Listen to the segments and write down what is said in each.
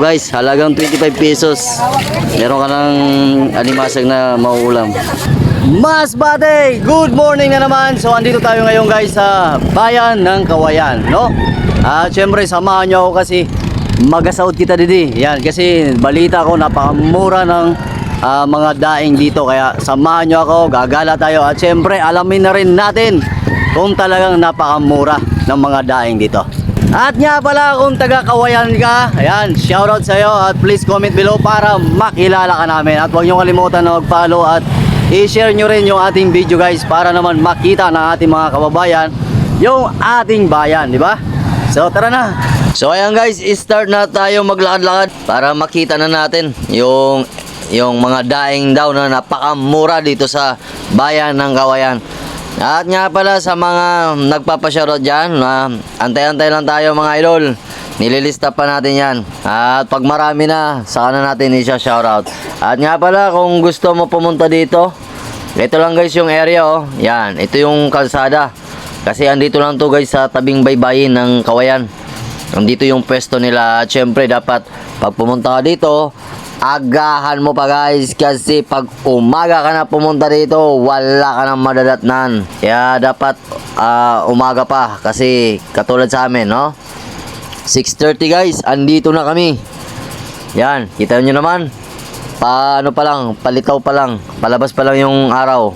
Guys, halagang 25 pesos. Meron ka ng alimasag na mauulam. Masbate! Good morning na naman. So, andito tayo ngayon guys sa bayan ng Kawayan, no? At syempre, samahan nyo ako kasi mag-asaut kita didi. Yan, kasi balita ko napakamura ng mga daing dito. Kaya samahan nyo ako, gagala tayo. At syempre, alamin na rin natin kung talagang napakamura ng mga daing dito. At nga pala kung taga Kawayan ka, ayan, shoutout sa iyo at please comment below para makilala ka namin. At huwag nyo kalimutan na mag-follow at i-share nyo rin yung ating video guys para naman makita ng ating mga kababayan yung ating bayan, di ba? So tara na. So ayan guys, start na tayo maglakad-lakad para makita na natin yung mga daing daw na napakamura dito sa bayan ng Kawayan. At nga pala sa mga nagpapashoutout dyan, antay-antay lang tayo mga idol. Nililista pa natin yan. At pag marami na, saka na natin i-shoutout. At nga pala kung gusto mo pumunta dito, ito lang guys yung area oh. Yan, ito yung kalsada. Kasi andito lang to guys sa tabing baybayin ng Kawayan. Andito yung pwesto nila. At syempre dapat pag pumunta ka dito, agahan mo pa guys, kasi pag umaga ka na pumunta dito, wala ka nang madadatnan. Kaya dapat umaga pa, kasi katulad sa amin, no? 6:30 guys, andito na kami. Yan, kita nyo naman. Paano pa lang, palitaw pa lang, palabas pa lang yung araw.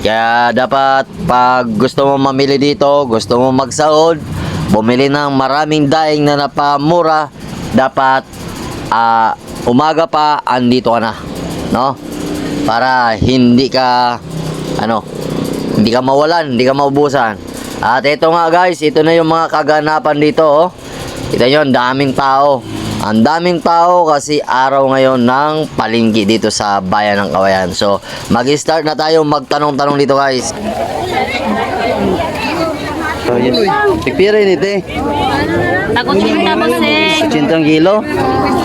Kaya dapat pag gusto mo mamili dito, gusto mo magsahod, bumili ng maraming daing na napamura, dapat umaga pa andito ka na, no? Para hindi ka hindi ka mawalan, hindi ka maubusan. At ito nga guys, ito na yung mga kaganapan dito oh. Kita nyo, ang daming tao. Ang daming tao kasi araw ngayon ng palengke dito sa bayan ng Kawayan. So mag-start na tayo magtanong-tanong dito guys. Pipira ini te. Takot cinta bossing. 80 kilo.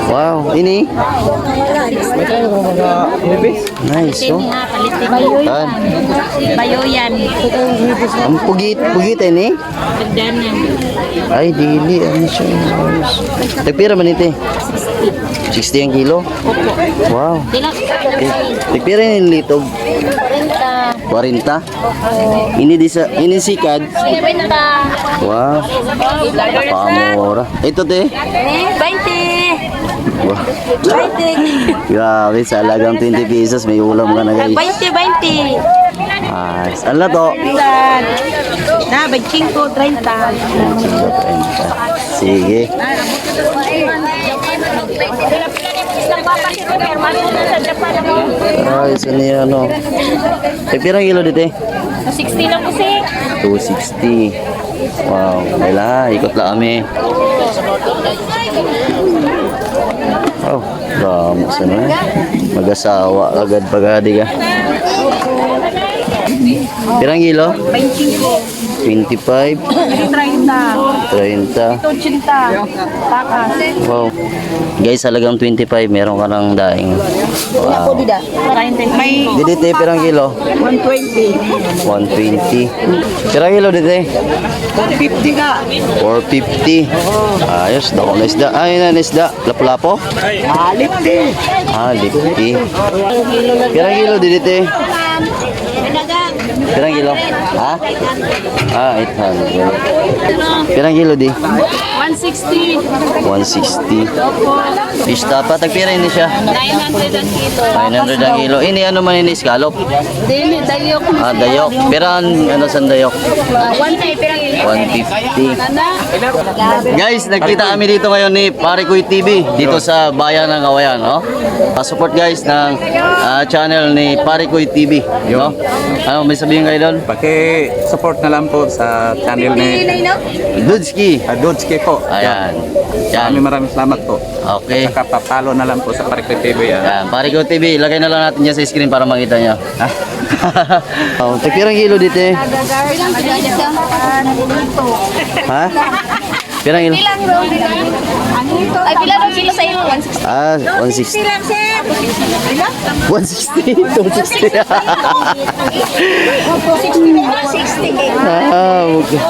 Wow, ini. Nice oh. Bayoyan. Bayoyan. Ang pugit ini. Pagdanan. Ay, dili ano siya. Pipira man ite. 60 ang kilo. Opo. Wow. Dila. Pipira ini litog. 40. Ini sikad. 50. Wow. Pamura. Ito te. 20. Wow. 20. Grabe, sa alagang 20 pesos may ulam ka na guys. 20. Nice. Ano to? Na, 25, 30. Sige. Ay, isa niya ano. Pirang kilo dito eh? 60 lang po sing. 260. Wow, wala, ikot lang kami. Oh, damo sa na. Mag-asawa agad pagadi ka. Pirang kilo? 25. 30. 30. 80. Takas. Wow. Guys, halagang 25, meron ka ng daing. Wow. May Dito pirang kilo? 120. 120. Pirang kilo dito? 50 ka. 450. Ayos, dako na isda. Ay, na isda. Lapu-lapo? Alipti. Lipti. Pirang kilo dito? Pirang kilo? Ha? 800. Pirang kilo di? 160. 160. Fish tapa, tagpira ini siya? 900 ang kilo. 900 ang kilo. Ini ano man ini, scallop? Dili, dayok. Dayok. Pero ano san dayok? 150 pirang kilo. 150. Guys, nagkita kami dito ngayon ni Parikoy TV dito sa bayan ng Kawayan, no? Support guys ng channel ni Parikoy TV, no? Ano may sabihin kayo doon? Paki-support na lang po sa channel ni Dudski. Dodski po. Ayan. Yan. Maraming salamat po. Okay. Saka papalo na lang po sa Parikoy TV. Yan. Parikoy TV, ilagay na lang natin yan sa screen para makita niya. Oh, tagpirang kilo dito eh. Ha? Pirang kilo? Ay, pila daw kilo sa iyo? 160. 160. 260. 60. Okay.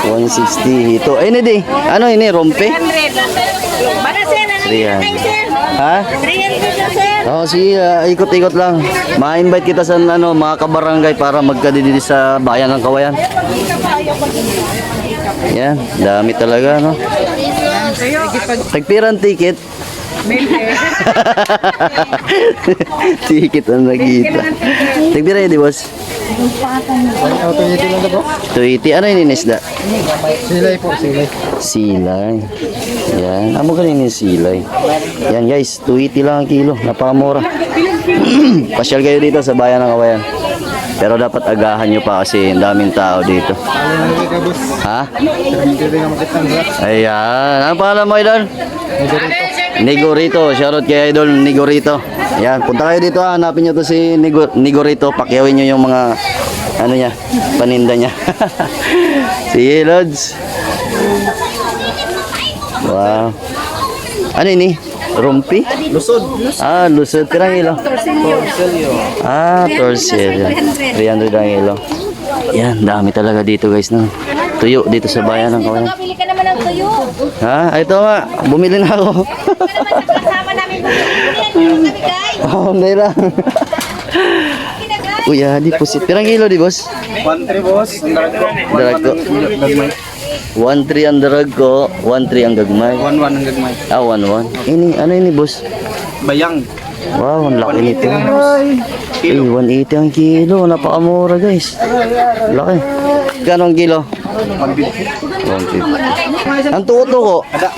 160. Ito. Ay, hindi. Ano ini? Rompe? 100. Bana 300. Ha? 300 na, sir. Oo, sige, ikot-ikot lang. Ma-invite kita sa ano, mga kabarangay para magkadidi sa bayan ng Kawayan. Yan, dami talaga, no? Tagpirang ticket. Ticket ang nakita. Tagpira yun, di boss? 280. Ano yun isda? Silay po, silay. Silay. Yan. Amo ganun yung silay. Yan guys, 280 lang ang kilo. Napakamura. Pasyal kayo dito sa bayan ng Kawayan. Pero dapat agahan nyo pa kasi ang daming tao dito. Ha? Ayan. Ano pangalan mo, Idol? Nigorito. Shoutout kay Idol Nigorito. Ayan. Punta kayo dito. Hanapin nyo to si Nigorito. Pakyawin nyo yung mga ano niya, paninda niya. Sige, Lods. Wow. Ano ini? Rumpi? Lusod. Ah, lusod. Pirang kilo? Ah, torsil. 300 ang kilo. Yan, dami talaga dito guys. No? Tuyo dito sa bayan ng Kawayan. Pili ka naman ng tuyo. Ha? Ito nga. Bumili na ako. Kasama namin kami, guys. Oh, hindi lang. Uy, di pusit. Pirang kilo di boss? 1-3 boss. Darag ko. 1-3 ang darag ko, 1-3 ang gagmay. 1-1 ang gagmay. Ah, 1-1. Ini, ano ini boss? Bayang. Wow, ang laki nito. Eh, 180 ang kilo. Napakamura guys. Laki. Kano ang kilo? 150. Ang tuto ko? Ada.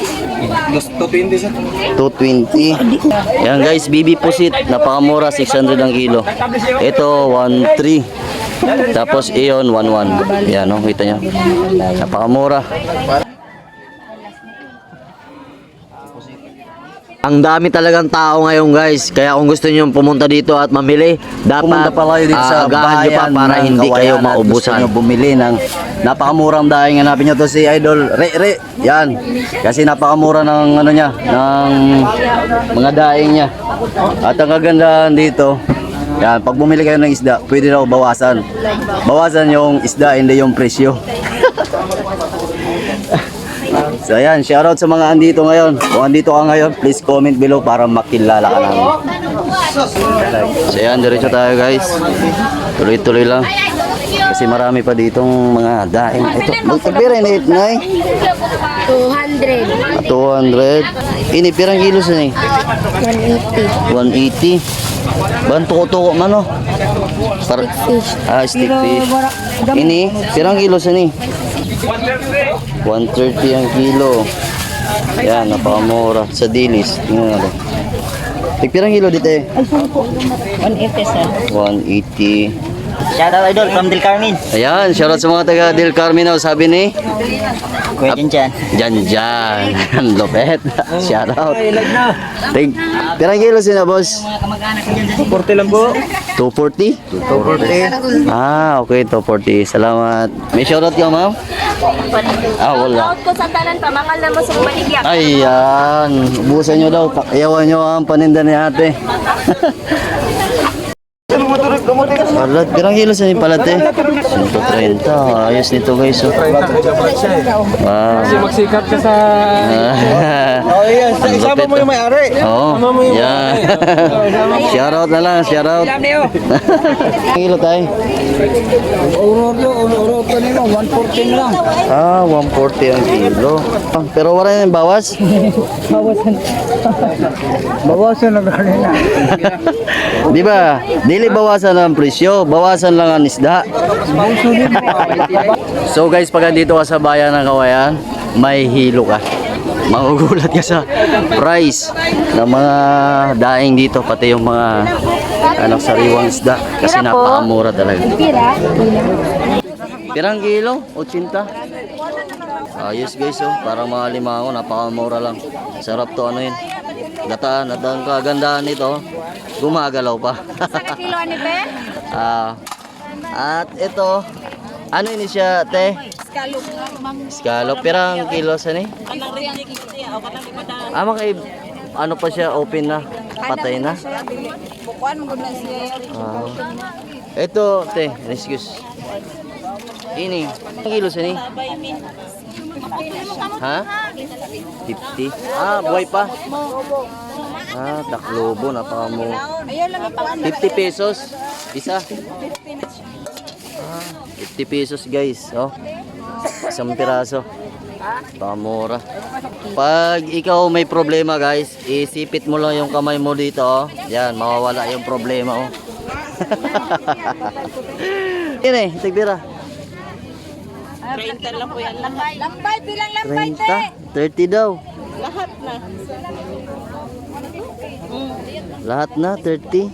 220 siya. 220. Yan guys, BB Pusit. Napakamura, 600 ang kilo. Ito, 1-3. Tapos iyon, 1-1. Yan, no? Kita nyo. Napakamura. Ang dami talagang tao ngayon guys. Kaya kung gusto niyo pumunta dito at mamili, dapat pa kayo dito sa agahan nyo pa bayan para ng hindi kayo Kawayan at gusto maubusan. nyo bumili ng napakamurang dahing. Hanapin nyo to si Idol Re. Yan. Kasi napakamura ng ano niya, ng mga daing niya. At ang kagandahan dito, yan, pag bumili kayo ng isda, pwede raw bawasan. Bawasan yung isda, hindi yung presyo. So ayan, shoutout sa mga andito ngayon. Kung andito ka ngayon, please comment below para makilala ka namin. So yan, diretso tayo guys. Tuloy-tuloy lang. Kasi marami pa ditong mga daing. Ito, magpapira na ito na 200. 200. Ini, pirang kilos na 180. 180. Ban, tuko-tuko man o. Stick fish. Ini, pirang kilos na 130 ang kilo. Yan, napakamura. Sa dilis. Tingnan natin. Tigpirang kilo dito eh. 180, sir. 180. Shout out Idol from Del Carmen. Ayan, shoutout sa mga taga Del Carmen. Sabi ni Kuya Jan. Jan. Lopet. Shoutout. Pirang kilo sila, boss? 40 lang po. 240? 240. Ah, okay. 240. Salamat. May shoutout ka, ma'am? Ah, wala. Out ko sa tanan, pamakal na mo sa maligyak. Ayan. Ubusan nyo daw. Iyawan nyo ang paninda ni ate. Palat. Pirang kilo sa yung palat eh? 130. Ayos nito guys. Oh. Wow. Magsikat ka sa... Oh, yes. Isama mo yung may-ari. Oo. Yan. Shoutout na lang. Shoutout. Kilo tayo? Uro pa nila, 114 lang. Ah, 140 ang kilo. Ah, pero wala yung bawas? Bawasan lang kanina. Di ba? Dili bawasan ang presyo, bawasan lang ang isda. So guys, pag andito ka sa bayan ng Kawayan, may hilo ka. Magugulat ka sa price ng mga daing dito, pati yung mga sariwang isda. Kasi napakamura talaga. Pirang kilo? 80? Ayos guys, oh. Parang mga limango, napakamura lang. Sarap to, ano yun. Gataan at ang kagandahan nito, gumagalaw pa. Kilo ni Pe? At ito, ano ini siya, te? Scallop. Pirang kilo sa ni? Makay, ano pa siya, open na, patay na. Ito, te, excuse. Ini, ang kilo sa ni? Ha? 50? Ah, buhay pa. Ah, taklobo, napakamura. 50 pesos. Isa. Ah, 50 pesos guys. Oh. Isang piraso. Pamura. Pag ikaw may problema guys, isipit mo lang yung kamay mo dito. Oh. Yan, mawawala yung problema. Oh. Yan eh, tigbira. 30 lang po yan. Lambay, bilang lambay, 30? 30 daw. Lahat na. Lahat na, 30.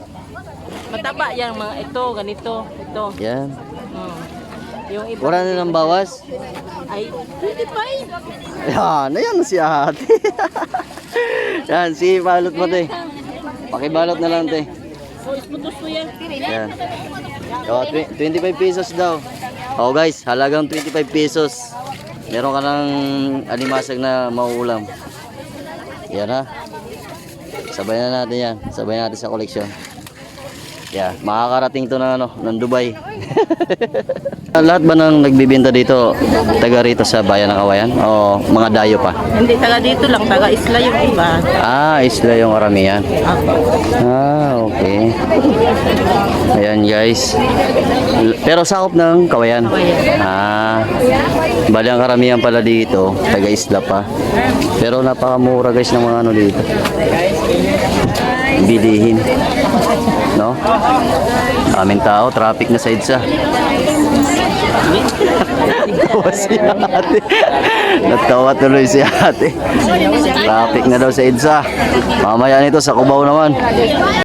Mataba yan mga ito, ganito, ito. Yan. Yung iba Wala na ng bawas. ay 25. Yan, ayan si ate. Yan, si balot mo te. Pakibalot na lang te. So, isputos ko yan. Yan. Oh, 25 pesos daw. Oh guys, halagang 25 pesos. Meron ka ng alimasag na mauulam. Yan ha. Sabay na natin yan. Sabay natin sa koleksyon. Yeah, makakarating to ng ng Dubai. Lahat ba nang nagbibenta dito taga rito sa bayan ng Kawayan o mga dayo pa? Hindi taga dito lang, taga isla yung iba. Ah, isla yung karamihan. Ah, okay. Ayan guys. Pero sakop ng Kawayan. Ah, bali ang karamihan pala dito, taga isla pa. Pero napakamura guys ng mga ano dito. Bilihin. No? Aming tao, traffic na sa EDSA. Natawa si ate. Natawa tuloy si ate. Traffic na daw sa EDSA. Mamaya nito sa Cubao naman.